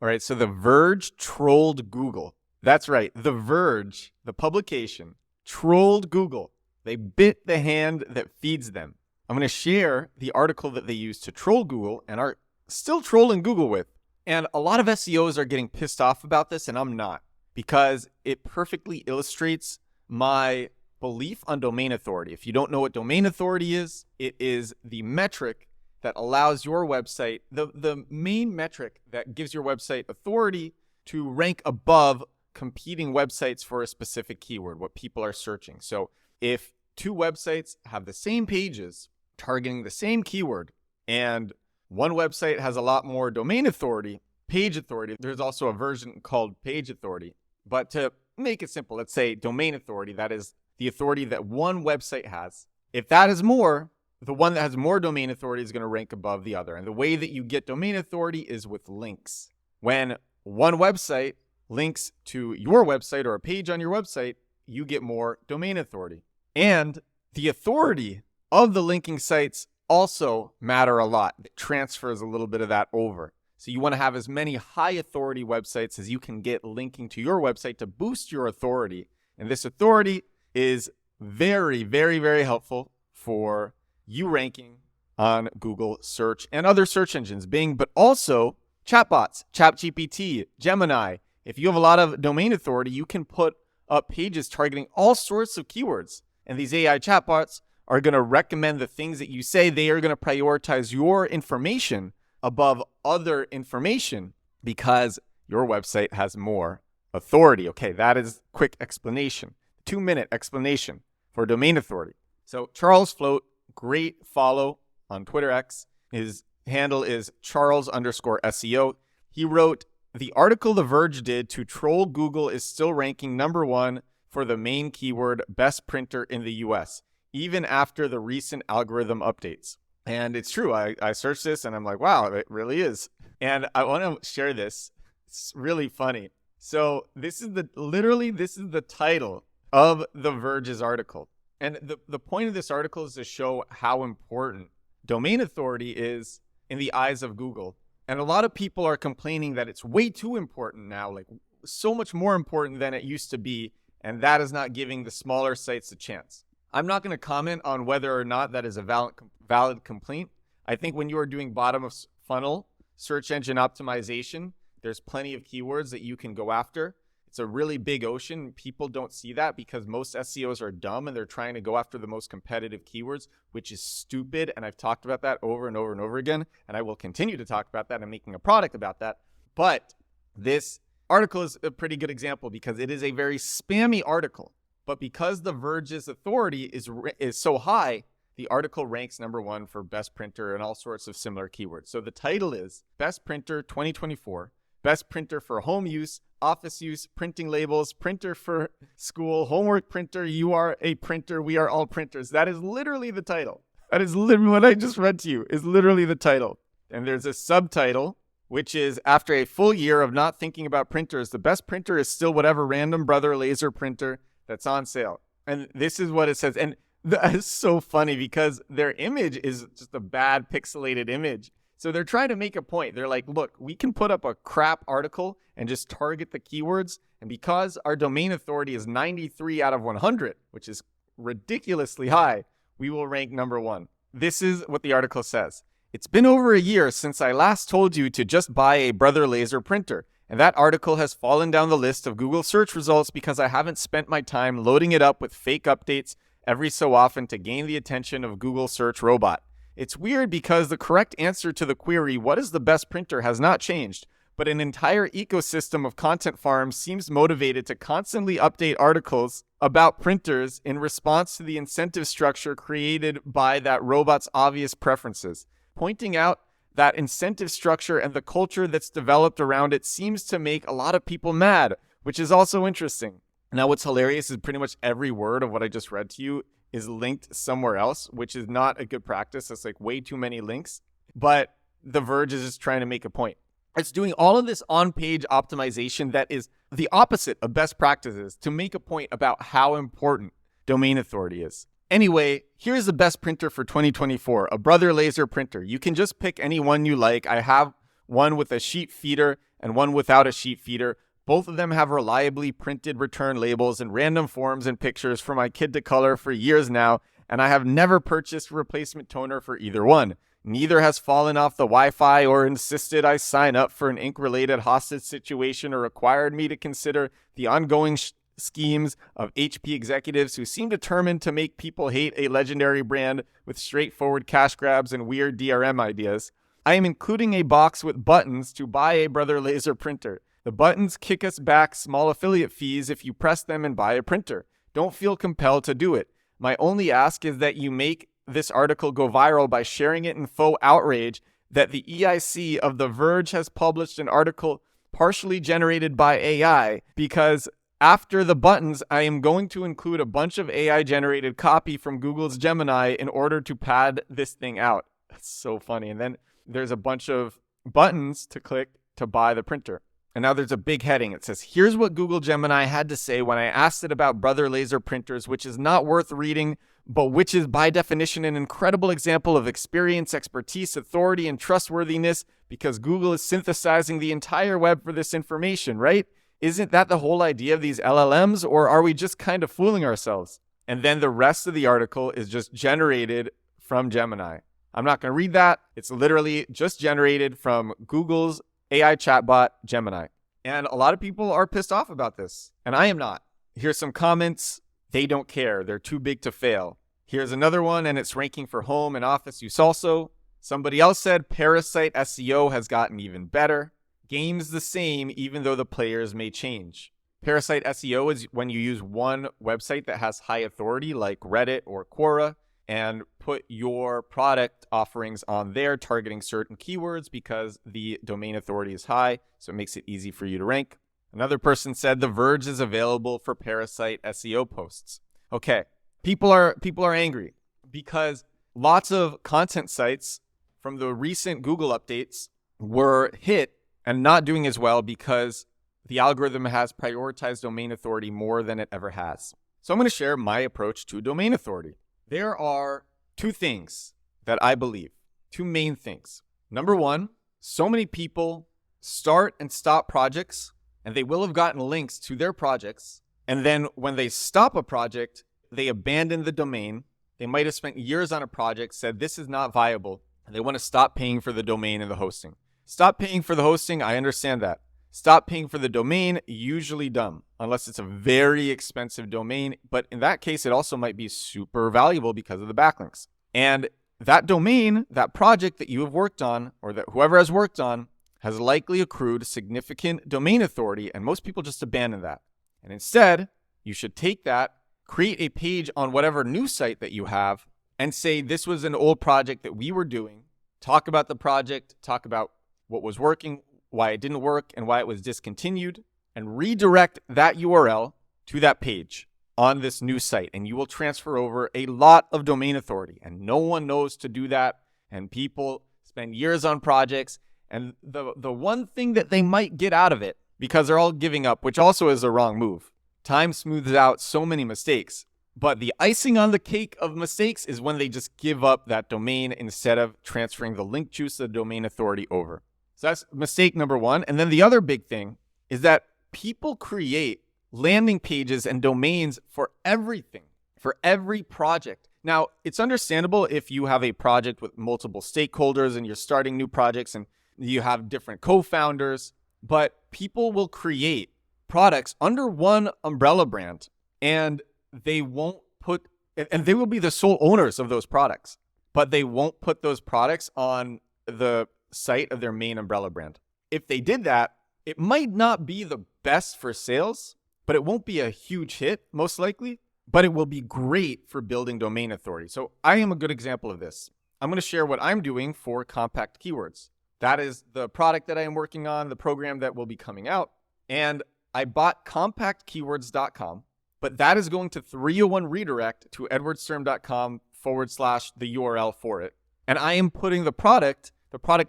All right, so The Verge trolled Google. That's right. The Verge, the publication, trolled Google. They bit the hand that feeds them. I'm going to share the article that they used to troll Google and are still trolling Google with. And a lot of SEOs are getting pissed off about this, and I'm not, because it perfectly illustrates my belief on domain authority. If you don't know what domain authority is, it is the metric that allows your website, the main metric that gives your website authority to rank above competing websites for a specific keyword, what people are searching. So if two websites have the same pages targeting the same keyword, and one website has a lot more domain authority, page authority, there's also a version called page authority. But to make it simple, let's say domain authority, that is the authority that one website has. If that is more, the one that has more domain authority is going to rank above the other. And the way that you get domain authority is with links. When one website links to your website or a page on your website, you get more domain authority. And the authority of the linking sites also matter a lot. It transfers a little bit of that over. So you want to have as many high authority websites as you can get linking to your website to boost your authority. And this authority is very, very, very helpful for you ranking on Google search and other search engines, Bing, but also chatbots, ChatGPT, Gemini. If you have a lot of domain authority, you can put up pages targeting all sorts of keywords. And these AI chatbots are going to recommend the things that you say. They are going to prioritize your information above other information because your website has more authority. Okay, that is quick explanation. 2-minute explanation for domain authority. So Charles Floate, great follow on Twitter X. His handle is Charles_SEO. He wrote, the article The Verge did to troll Google is still ranking #1 for the main keyword best printer in the US, even after the recent algorithm updates. And it's true. I searched this and I'm like, wow, it really is. And I want to share this. It's really funny. So this is the title of The Verge's article. And the point of this article is to show how important domain authority is in the eyes of Google. And a lot of people are complaining that it's way too important now, like so much more important than it used to be. And that is not giving the smaller sites a chance. I'm not going to comment on whether or not that is a valid complaint. I think when you are doing bottom of funnel search engine optimization, there's plenty of keywords that you can go after. It's a really big ocean. People don't see that because most SEOs are dumb and they're trying to go after the most competitive keywords, which is stupid. And I've talked about that over and over and over again. And I will continue to talk about that and making a product about that. But this article is a pretty good example because it is a very spammy article. But because The Verge's authority is so high, the article ranks #1 for best printer and all sorts of similar keywords. So the title is Best Printer 2024, Best Printer for Home Use, Office Use, Printing Labels, Printer for School, Homework Printer, You Are a Printer, We Are All Printers. That is literally the title. That is literally what I just read to you, is literally the title. And there's a subtitle, which is, after a full year of not thinking about printers, the best printer is still whatever random brother laser printer that's on sale. And this is what it says. And that is so funny because their image is just a bad pixelated image. So they're trying to make a point. They're like, look, we can put up a crap article and just target the keywords. And because our domain authority is 93 out of 100, which is ridiculously high, we will rank #1. This is what the article says. It's been over a year since I last told you to just buy a brother laser printer. And that article has fallen down the list of Google search results because I haven't spent my time loading it up with fake updates every so often to gain the attention of Google search robot. It's weird because the correct answer to the query, what is the best printer, has not changed, but an entire ecosystem of content farms seems motivated to constantly update articles about printers in response to the incentive structure created by that robot's obvious preferences. Pointing out that incentive structure and the culture that's developed around it seems to make a lot of people mad, which is also interesting. Now, what's hilarious is pretty much every word of what I just read to you is linked somewhere else, which is not a good practice. It's like way too many links. But The Verge is just trying to make a point. It's doing all of this on-page optimization that is the opposite of best practices to make a point about how important domain authority is. Anyway, here's the best printer for 2024, a brother laser printer. You can just pick any one you like. I have one with a sheet feeder and one without a sheet feeder. Both of them have reliably printed return labels and random forms and pictures for my kid to color for years now, and I have never purchased a replacement toner for either one. Neither has fallen off the Wi-Fi or insisted I sign up for an ink-related hostage situation or required me to consider the ongoing schemes of HP executives who seem determined to make people hate a legendary brand with straightforward cash grabs and weird DRM ideas. I am including a box with buttons to buy a Brother Laser printer. The buttons kick us back small affiliate fees if you press them and buy a printer. Don't feel compelled to do it. My only ask is that you make this article go viral by sharing it in faux outrage that the EIC of The Verge has published an article partially generated by AI, because after the buttons, I am going to include a bunch of AI-generated copy from Google's Gemini in order to pad this thing out. That's so funny. And then there's a bunch of buttons to click to buy the printer. And now there's a big heading. It says, here's what Google Gemini had to say when I asked it about Brother Laser printers, which is not worth reading, but which is by definition an incredible example of experience, expertise, authority, and trustworthiness, because Google is synthesizing the entire web for this information, right? Isn't that the whole idea of these LLMs, or are we just kind of fooling ourselves? And then the rest of the article is just generated from Gemini. I'm not going to read that. It's literally just generated from Google's AI chatbot, Gemini. And a lot of people are pissed off about this, and I am not. Here's some comments. They don't care. They're too big to fail. Here's another one, and it's ranking for home and office use also. Somebody else said Parasite SEO has gotten even better. Game's the same, even though the players may change. Parasite SEO is when you use one website that has high authority, like Reddit or Quora, and put your product offerings on there, targeting certain keywords because the domain authority is high, so it makes it easy for you to rank. Another person said The Verge is available for Parasite SEO posts. Okay, people are angry because lots of content sites from the recent Google updates were hit and not doing as well because the algorithm has prioritized domain authority more than it ever has. So I'm going to share my approach to domain authority. There are two things that I believe, two main things. Number one, so many people start and stop projects, and they will have gotten links to their projects. And then when they stop a project, they abandon the domain. They might have spent years on a project, said this is not viable, and they want to stop paying for the domain and the hosting. Stop paying for the hosting, I understand that. Stop paying for the domain, usually dumb, unless it's a very expensive domain. But in that case, it also might be super valuable because of the backlinks. And that domain, that project that you have worked on, or that whoever has worked on, has likely accrued significant domain authority, and most people just abandon that. And instead, you should take that, create a page on whatever new site that you have, and say this was an old project that we were doing. Talk about the project, talk about what was working, why it didn't work, and why it was discontinued, and redirect that URL to that page on this new site, and you will transfer over a lot of domain authority. And no one knows to do that, and people spend years on projects, and the one thing that they might get out of it, because they're all giving up, which also is a wrong move. Time smooths out so many mistakes, but the icing on the cake of mistakes is when they just give up that domain instead of transferring the link juice of the domain authority over. So that's mistake number one. And then the other big thing is that people create landing pages and domains for everything, for every project. Now, it's understandable if you have a project with multiple stakeholders and you're starting new projects and you have different co-founders, but people will create products under one umbrella brand, and they won't put, and they will be the sole owners of those products, but they won't put those products on the site of their main umbrella brand. If they did that, it might not be the best for sales, but it won't be a huge hit, most likely, but it will be great for building domain authority. So I am a good example of this. I'm going to share what I'm doing for Compact Keywords. That is the product that I am working on, the program that will be coming out. And I bought compactkeywords.com, but that is going to 301 redirect to edwardsturm.com/the URL for it. And I am putting the product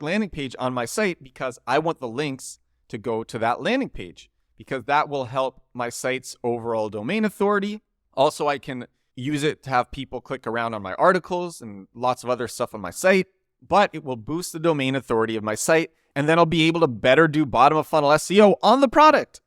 landing page on my site because I want the links to go to that landing page, because that will help my site's overall domain authority. Also, I can use it to have people click around on my articles and lots of other stuff on my site, but it will boost the domain authority of my site. And then I'll be able to better do bottom of funnel SEO on the product.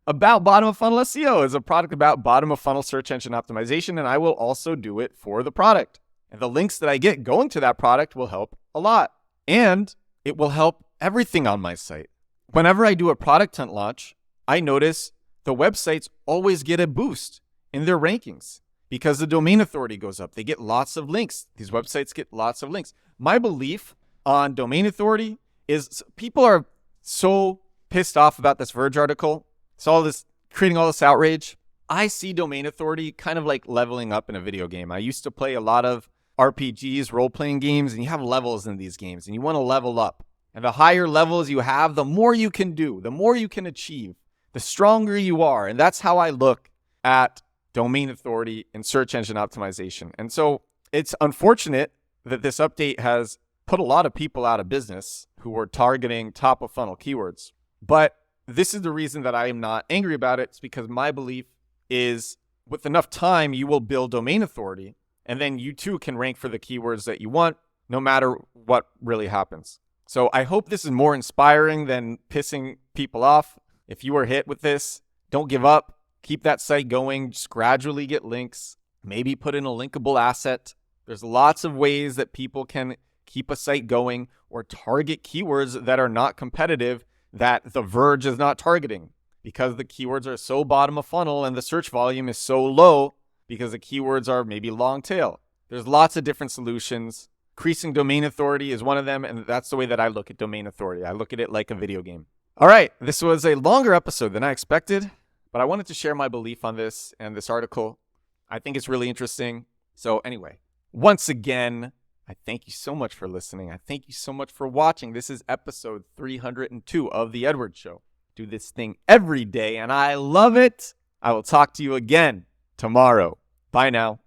About bottom of funnel SEO is a product about bottom of funnel search engine optimization, and I will also do it for the product. And the links that I get going to that product will help a lot. And it will help everything on my site. Whenever I do a product hunt launch, I notice the websites always get a boost in their rankings because the domain authority goes up. They get lots of links. These websites get lots of links. My belief on domain authority is people are so pissed off about this Verge article. It's all this creating all this outrage. I see domain authority kind of like leveling up in a video game. I used to play a lot of RPGs, role-playing games, and you have levels in these games, and you want to level up. And the higher levels you have, the more you can do, the more you can achieve, the stronger you are. And that's how I look at domain authority and search engine optimization. And so it's unfortunate that this update has put a lot of people out of business who were targeting top of funnel keywords. But this is the reason that I am not angry about it. It's because my belief is with enough time, you will build domain authority, and then you too can rank for the keywords that you want, no matter what really happens. So I hope this is more inspiring than pissing people off. If you were hit with this, don't give up. Keep that site going. Just gradually get links. Maybe put in a linkable asset. There's lots of ways that people can keep a site going or target keywords that are not competitive that the Verge is not targeting because the keywords are so bottom of funnel and the search volume is so low because the keywords are maybe long tail. There's lots of different solutions. Increasing domain authority is one of them, and that's the way that I look at domain authority. I look at it like a video game. All right, this was a longer episode than I expected, but I wanted to share my belief on this and this article. I think it's really interesting. So anyway, once again, I thank you so much for listening. I thank you so much for watching. This is episode 302 of The Edward Show. Do this thing every day, and I love it. I will talk to you again tomorrow. Bye now.